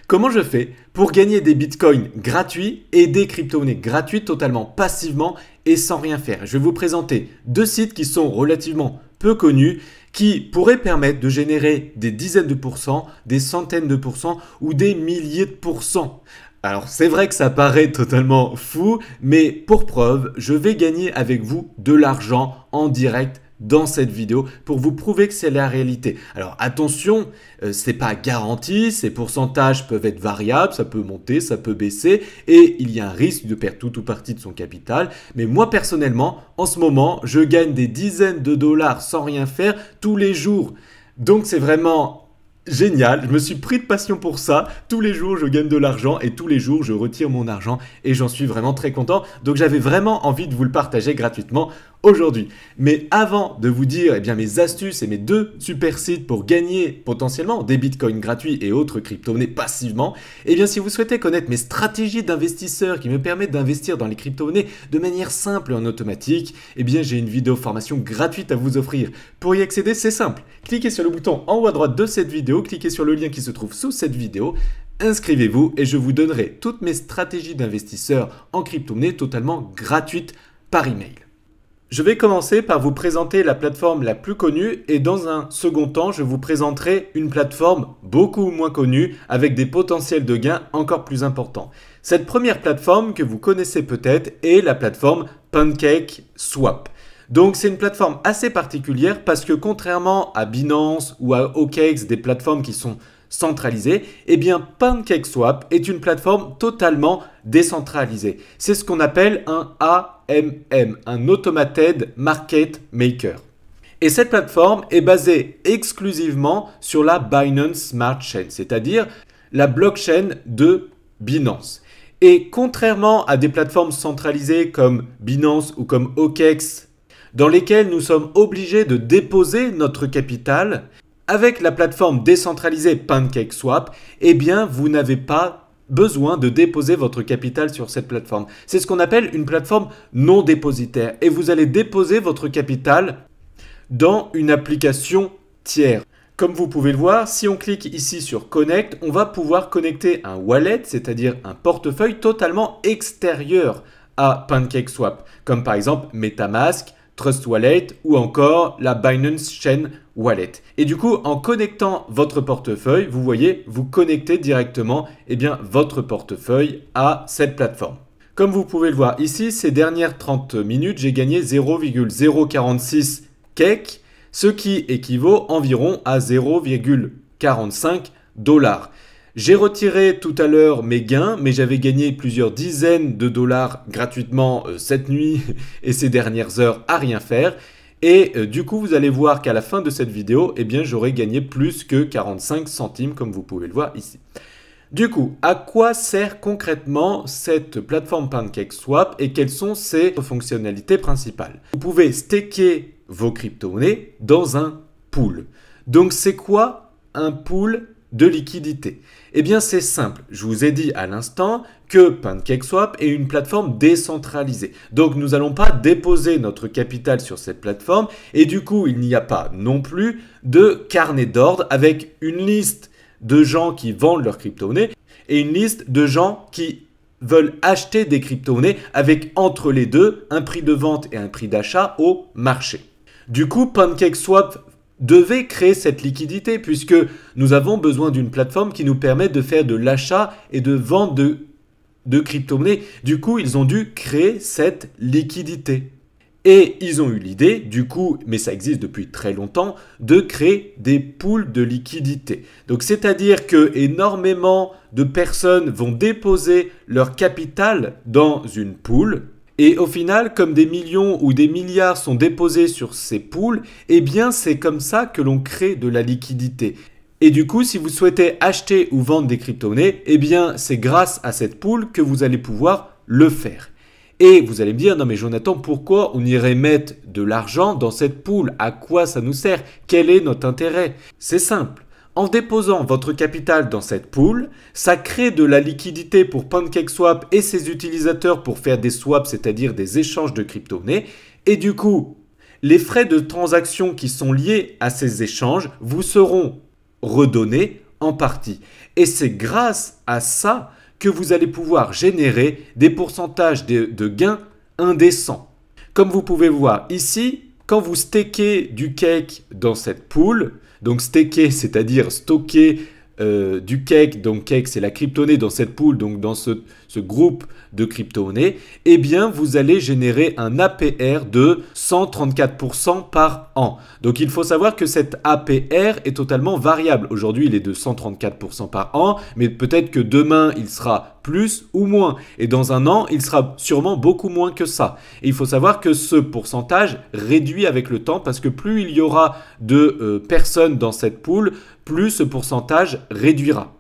Comment je fais pour gagner des bitcoins gratuits et des crypto-monnaies gratuites totalement passivement et sans rien faire? Je vais vous présenter deux sites qui sont relativement peu connus qui pourraient permettre de générer des dizaines de pourcents, des centaines de pourcents ou des milliers de pourcents. Alors c'est vrai que ça paraît totalement fou, mais pour preuve, je vais gagner avec vous de l'argent en direct dans cette vidéo pour vous prouver que c'est la réalité. Alors attention, c'est pas garanti, ces pourcentages peuvent être variables, ça peut monter, ça peut baisser et il y a un risque de perdre tout ou partie de son capital. Mais moi personnellement, en ce moment, je gagne des dizaines de dollars sans rien faire tous les jours. Donc c'est vraiment génial, je me suis pris de passion pour ça. Tous les jours, je gagne de l'argent et tous les jours, je retire mon argent et j'en suis vraiment très content. Donc, j'avais vraiment envie de vous le partager gratuitement aujourd'hui. Mais avant de vous dire mes astuces et mes deux super sites pour gagner potentiellement des bitcoins gratuits et autres crypto-monnaies passivement, si vous souhaitez connaître mes stratégies d'investisseur qui me permettent d'investir dans les crypto-monnaies de manière simple et en automatique, j'ai une vidéo formation gratuite à vous offrir. Pour y accéder, c'est simple. Cliquez sur le bouton en haut à droite de cette vidéo, cliquez sur le lien qui se trouve sous cette vidéo, inscrivez-vous et je vous donnerai toutes mes stratégies d'investisseur en crypto-monnaie totalement gratuites par email. Je vais commencer par vous présenter la plateforme la plus connue et dans un second temps, je vous présenterai une plateforme beaucoup moins connue avec des potentiels de gains encore plus importants. Cette première plateforme que vous connaissez peut-être est la plateforme PancakeSwap. Donc c'est une plateforme assez particulière parce que contrairement à Binance ou à OKX, des plateformes qui sont centralisées, PancakeSwap est une plateforme totalement décentralisée. C'est ce qu'on appelle un AMM, un Automated Market Maker. Et cette plateforme est basée exclusivement sur la Binance Smart Chain, c'est-à-dire la blockchain de Binance. Et contrairement à des plateformes centralisées comme Binance ou comme OKX, dans lesquelles nous sommes obligés de déposer notre capital, avec la plateforme décentralisée PancakeSwap, vous n'avez pas besoin de déposer votre capital sur cette plateforme. C'est ce qu'on appelle une plateforme non dépositaire et vous allez déposer votre capital dans une application tiers. Comme vous pouvez le voir, si on clique ici sur Connect, on va pouvoir connecter un wallet, c'est-à-dire un portefeuille totalement extérieur à PancakeSwap, comme par exemple MetaMask, Trust Wallet ou encore la Binance Chain Wallet. Et du coup, en connectant votre portefeuille, vous voyez, vous connectez directement votre portefeuille à cette plateforme. Comme vous pouvez le voir ici, ces dernières 30 minutes, j'ai gagné 0,046 cake, ce qui équivaut environ à 0,45 $. J'ai retiré tout à l'heure mes gains, mais j'avais gagné plusieurs dizaines de dollars gratuitement cette nuit et ces dernières heures à rien faire. Et du coup, vous allez voir qu'à la fin de cette vidéo, j'aurai gagné plus que 45 centimes, comme vous pouvez le voir ici. Du coup, à quoi sert concrètement cette plateforme PancakeSwap et quelles sont ses fonctionnalités principales? Vous pouvez staker vos crypto-monnaies dans un pool. Donc, c'est quoi un pool de liquidité? C'est simple. Je vous ai dit à l'instant que PancakeSwap est une plateforme décentralisée. Donc, nous n'allons pas déposer notre capital sur cette plateforme et du coup, il n'y a pas non plus de carnet d'ordre avec une liste de gens qui vendent leurs crypto-monnaies et une liste de gens qui veulent acheter des crypto-monnaies avec entre les deux un prix de vente et un prix d'achat au marché. Du coup, PancakeSwap devait créer cette liquidité puisque nous avons besoin d'une plateforme qui nous permet de faire de l'achat et de vente de crypto-monnaies. Du coup, ils ont dû créer cette liquidité. Et ils ont eu l'idée, du coup, mais ça existe depuis très longtemps, de créer des pools de liquidité. Donc, c'est-à-dire que énormément de personnes vont déposer leur capital dans une pool. Et au final, comme des millions ou des milliards sont déposés sur ces pools, c'est comme ça que l'on crée de la liquidité. Et du coup, si vous souhaitez acheter ou vendre des crypto-monnaies, c'est grâce à cette pool que vous allez pouvoir le faire. Et vous allez me dire, non mais Jonathan, pourquoi on irait mettre de l'argent dans cette pool? À quoi ça nous sert? Quel est notre intérêt? C'est simple. En déposant votre capital dans cette pool, ça crée de la liquidité pour PancakeSwap et ses utilisateurs pour faire des swaps, c'est-à-dire des échanges de crypto-monnaies. Et du coup, les frais de transaction qui sont liés à ces échanges vous seront redonnés en partie. Et c'est grâce à ça que vous allez pouvoir générer des pourcentages de gains indécents. Comme vous pouvez voir ici, quand vous stakez du cake dans cette pool, donc staker, c'est-à-dire stocker du cake, donc cake c'est la crypto-monnaie dans cette pool, donc dans ce groupe de crypto-monnaies, eh bien vous allez générer un APR de 134% par an. Donc il faut savoir que cet APR est totalement variable. Aujourd'hui il est de 134% par an, mais peut-être que demain il sera plus ou moins. Et dans un an il sera sûrement beaucoup moins que ça. Et il faut savoir que ce pourcentage réduit avec le temps parce que plus il y aura de personnes dans cette pool, plus ce pourcentage réduira.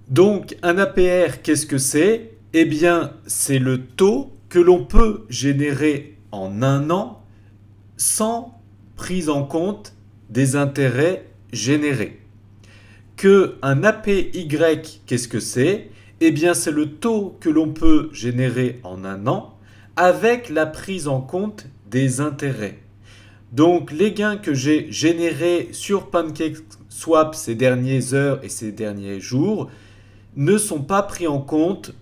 Donc un APR, qu'est-ce que c'est? Eh bien, c'est le taux que l'on peut générer en un an sans prise en compte des intérêts générés. Un APY, qu'est-ce que c'est? Eh bien, c'est le taux que l'on peut générer en un an avec la prise en compte des intérêts. Donc, les gains que j'ai générés sur PancakeSwap ces dernières heures et ces derniers jours ne sont pas pris en compte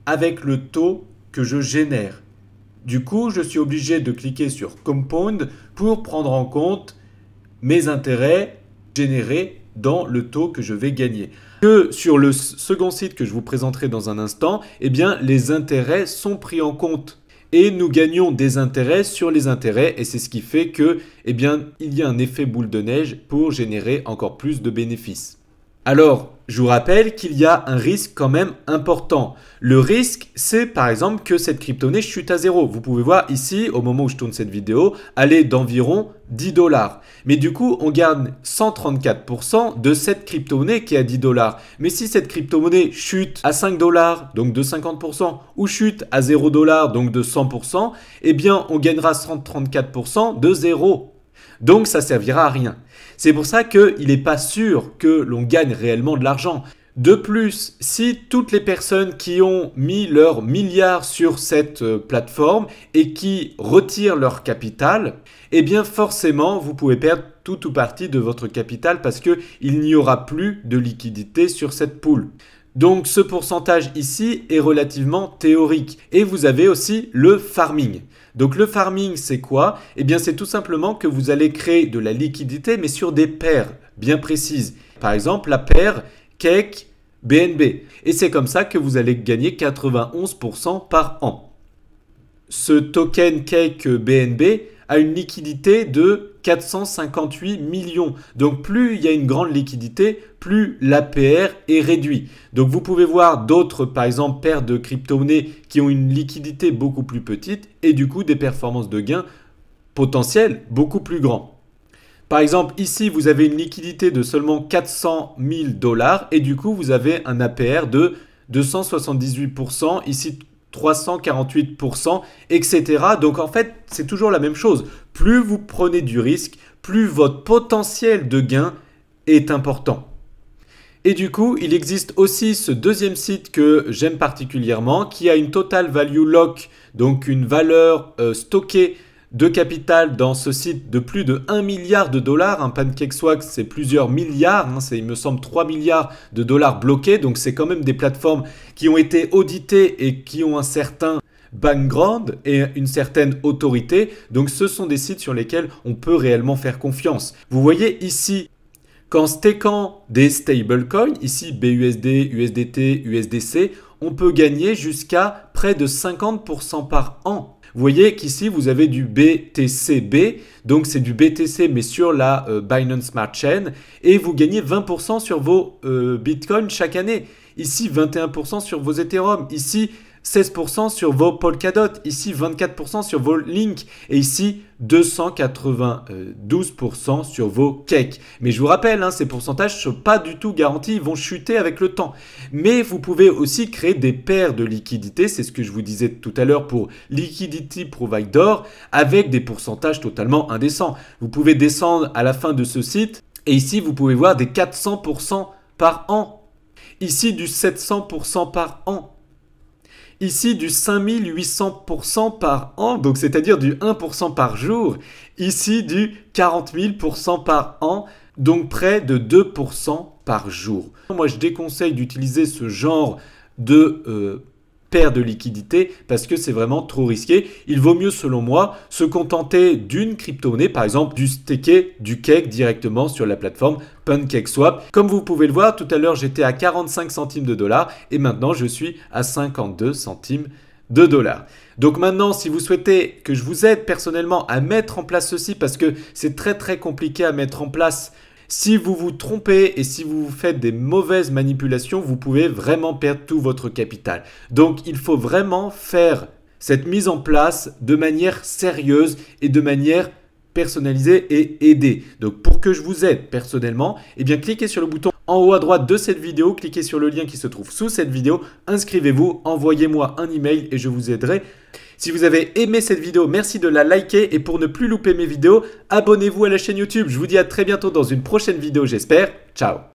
avec le taux que je génère. Du coup, je suis obligé de cliquer sur Compound pour prendre en compte mes intérêts générés dans le taux que je vais gagner. Sur le second site que je vous présenterai dans un instant, eh bien, les intérêts sont pris en compte. Et nous gagnons des intérêts sur les intérêts et c'est ce qui fait que, eh bien, il y a un effet boule de neige pour générer encore plus de bénéfices. Alors, je vous rappelle qu'il y a un risque quand même important. Le risque, c'est par exemple que cette crypto-monnaie chute à zéro. Vous pouvez voir ici, au moment où je tourne cette vidéo, elle est d'environ 10 $. Mais du coup, on garde 134% de cette crypto-monnaie qui est à 10 $. Mais si cette crypto-monnaie chute à 5 $, donc de 50%, ou chute à 0 $, donc de 100%, eh bien, on gagnera 134% de zéro. Donc, ça ne servira à rien. C'est pour ça qu'il n'est pas sûr que l'on gagne réellement de l'argent. De plus, si toutes les personnes qui ont mis leurs milliards sur cette plateforme et qui retirent leur capital, eh bien forcément, vous pouvez perdre tout ou partie de votre capital parce qu'il n'y aura plus de liquidité sur cette pool. Donc ce pourcentage ici est relativement théorique. Et vous avez aussi le farming. Donc le farming, c'est quoi? Eh bien c'est tout simplement que vous allez créer de la liquidité mais sur des paires bien précises. Par exemple la paire Cake BNB. Et c'est comme ça que vous allez gagner 91% par an. Ce token Cake BNB a une liquidité de 458 millions. Donc plus il y a une grande liquidité, plus l'APR est réduit. Donc vous pouvez voir d'autres, par exemple, paires de crypto-monnaies qui ont une liquidité beaucoup plus petite et du coup des performances de gains potentielles beaucoup plus grands. Par exemple, ici, vous avez une liquidité de seulement 400 000 $ et du coup, vous avez un APR de 278%, ici 348%, etc. Donc en fait, c'est toujours la même chose. Plus vous prenez du risque, plus votre potentiel de gain est important. Et du coup, il existe aussi ce deuxième site que j'aime particulièrement qui a une total value lock, donc une valeur stockée de capital dans ce site de plus de 1 milliard de dollars. Un PancakeSwap, c'est plusieurs milliards. C'est, il me semble, 3 milliards de dollars bloqués. Donc, c'est quand même des plateformes qui ont été auditées et qui ont un certain background et une certaine autorité. Donc, ce sont des sites sur lesquels on peut réellement faire confiance. Vous voyez ici, qu'en stakant des stablecoins, ici BUSD, USDT, USDC, on peut gagner jusqu'à près de 50% par an. Vous voyez qu'ici, vous avez du BTCB, donc c'est du BTC mais sur la Binance Smart Chain et vous gagnez 20% sur vos Bitcoins chaque année. Ici, 21% sur vos Ethereum. Ici, 16% sur vos Polkadot. Ici, 24% sur vos Link. Et ici, 292% sur vos Cake. Mais je vous rappelle, ces pourcentages ne sont pas du tout garantis. Ils vont chuter avec le temps. Mais vous pouvez aussi créer des paires de liquidités. C'est ce que je vous disais tout à l'heure pour Liquidity Provider avec des pourcentages totalement indécents. Vous pouvez descendre à la fin de ce site. Et ici, vous pouvez voir des 400% par an. Ici, du 700% par an. Ici, du 5800% par an, donc c'est-à-dire du 1% par jour. Ici, du 40 000% par an, donc près de 2% par jour. Moi, je déconseille d'utiliser ce genre de paire de liquidités parce que c'est vraiment trop risqué. Il vaut mieux, selon moi, se contenter d'une crypto-monnaie, par exemple du staker, du cake directement sur la plateforme PancakeSwap. Comme vous pouvez le voir, tout à l'heure, j'étais à 45 centimes de dollars et maintenant, je suis à 52 centimes de dollars. Donc maintenant, si vous souhaitez que je vous aide personnellement à mettre en place ceci, parce que c'est très compliqué à mettre en place, si vous vous trompez et si vous faites des mauvaises manipulations, vous pouvez vraiment perdre tout votre capital. Donc il faut vraiment faire cette mise en place de manière sérieuse et de manière personnalisée et aidée. Donc pour que je vous aide personnellement, eh bien cliquez sur le bouton en haut à droite de cette vidéo, cliquez sur le lien qui se trouve sous cette vidéo, inscrivez-vous, envoyez-moi un email et je vous aiderai. Si vous avez aimé cette vidéo, merci de la liker et pour ne plus louper mes vidéos, abonnez-vous à la chaîne YouTube. Je vous dis à très bientôt dans une prochaine vidéo, j'espère. Ciao!